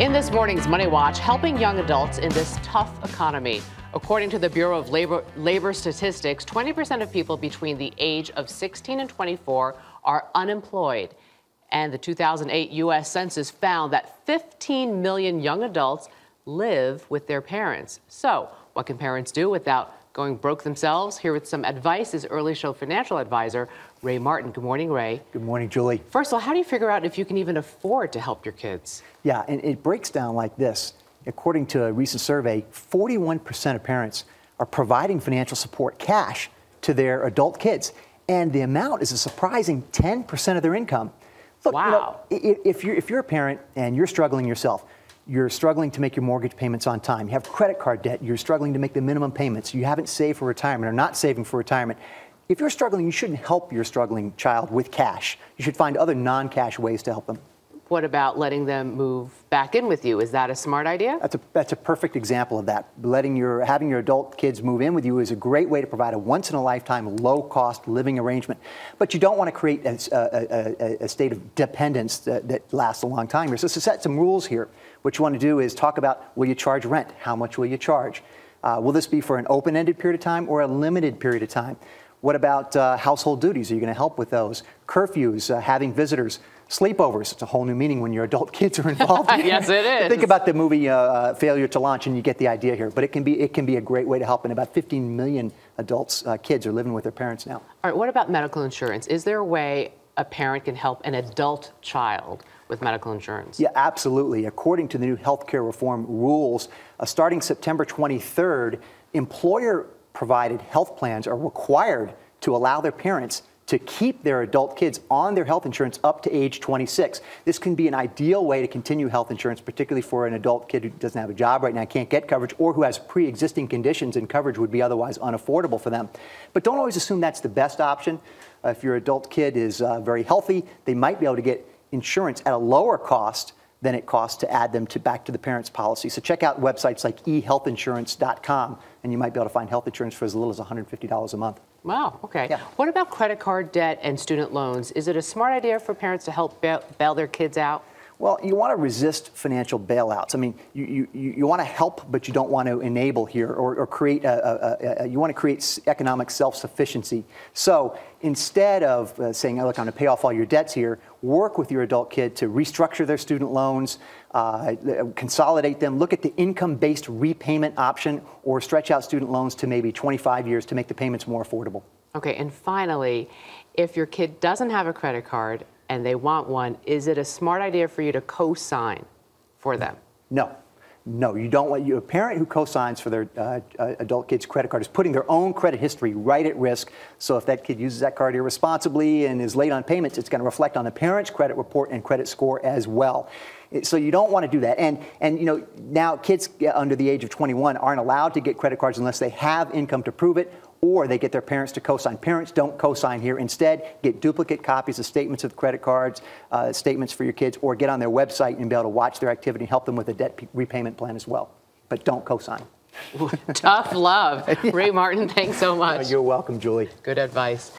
In this morning's Money Watch, helping young adults in this tough economy. According to the Bureau of Labor Statistics, 20% of people between the age of 16 and 24 are unemployed. And the 2008 U.S. Census found that 15 million young adults live with their parents. So, what can parents do without going broke themselves? Here with some advice is Early Show financial advisor Ray Martin. Good morning, Ray. Good morning, Julie. First of all, how do you figure out if you can even afford to help your kids? Yeah, and it breaks down like this. According to a recent survey, 41% of parents are providing financial support cash to their adult kids. And the amount is a surprising 10% of their income. Look, wow. If you're a parent and you're struggling yourself, you're struggling to make your mortgage payments on time, you have credit card debt, you're struggling to make the minimum payments, you haven't saved for retirement or not saving for retirement. If you're struggling, you shouldn't help your struggling child with cash. You should find other non-cash ways to help them. What about letting them move back in with you? Is that a smart idea? That's a perfect example of that. Having your adult kids move in with you is a great way to provide a once-in-a-lifetime, low-cost living arrangement. But you don't want to create a state of dependence that lasts a long time here. So to set some rules here, what you want to do is talk about, will you charge rent? How much will you charge? Will this be for an open-ended period of time or a limited period of time? What about household duties? Are you going to help with those? Curfews, having visitors, sleepovers. It's a whole new meaning when your adult kids are involved. Yes, it is. Think about the movie Failure to Launch and you get the idea here. But it can be a great way to help. And about 15 million adults, kids are living with their parents now. All right, what about medical insurance? Is there a way a parent can help an adult child with medical insurance? Yeah, absolutely. According to the new healthcare reform rules, starting September 23rd, employer-provided health plans are required to allow their parents to keep their adult kids on their health insurance up to age 26. This can be an ideal way to continue health insurance, particularly for an adult kid who doesn't have a job right now, can't get coverage, or who has pre-existing conditions and coverage would be otherwise unaffordable for them. But don't always assume that's the best option. If your adult kid is very healthy, they might be able to get insurance at a lower cost than it costs to add them back to the parents' policy. So check out websites like ehealthinsurance.com, and you might be able to find health insurance for as little as $150 a month. Wow, okay. Yeah. What about credit card debt and student loans? Is it a smart idea for parents to help bail their kids out? Well, you want to resist financial bailouts. I mean, you want to help, but you don't want to enable here or create you want to create economic self-sufficiency. So instead of saying, oh, look, I'm going to pay off all your debts here, work with your adult kid to restructure their student loans, consolidate them, look at the income-based repayment option, or stretch out student loans to maybe 25 years to make the payments more affordable. Okay, and finally, if your kid doesn't have a credit card and they want one, is it a smart idea for you to co-sign for them? No. No, you don't want a parent who co-signs for their adult kid's credit card is putting their own credit history right at risk. So if that kid uses that card irresponsibly and is late on payments, it's going to reflect on the parent's credit report and credit score as well. So you don't want to do that. And you know, now kids under the age of 21 aren't allowed to get credit cards unless they have income to prove it, or they get their parents to co-sign. Parents don't co-sign here. Instead, get duplicate copies of statements of credit cards, statements for your kids, or get on their website and be able to watch their activity and help them with a debt repayment plan as well. But don't co-sign. Tough love. Ray Martin, thanks so much. You're welcome, Julie. Good advice.